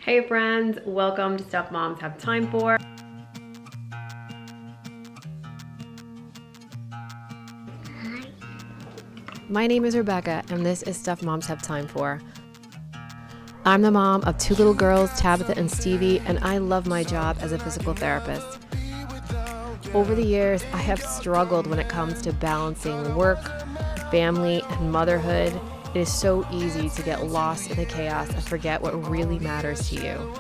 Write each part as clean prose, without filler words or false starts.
Hey friends, welcome to Stuff Moms Have Time For. My name is Rebecca and this is Stuff Moms Have Time For. I'm the mom of two little girls, Tabitha and Stevie, and I love my job as a physical therapist. Over the years, I have struggled when it comes to balancing work, family, and motherhood. It is so easy to get lost in the chaos and forget what really matters to you.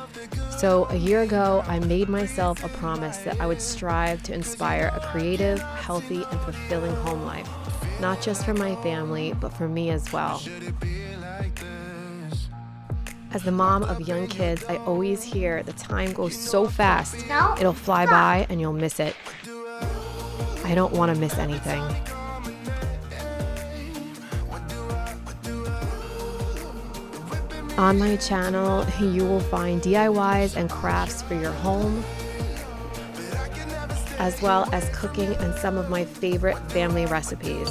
So a year ago, I made myself a promise that I would strive to inspire a creative, healthy, and fulfilling home life, not just for my family, but for me as well. As the mom of young kids, I always hear the time goes so fast, it'll fly by and you'll miss it. I don't want to miss anything. On my channel, you will find DIYs and crafts for your home, as well as cooking and some of my favorite family recipes.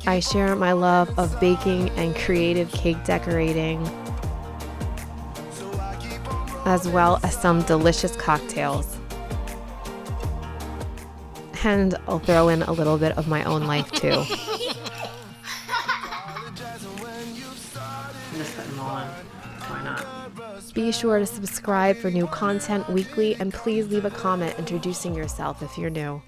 I share my love of baking and creative cake decorating, as well as some delicious cocktails. And I'll throw in a little bit of my own life too. I'm just putting them all in. Why not? Be sure to subscribe for new content weekly, and please leave a comment introducing yourself if you're new.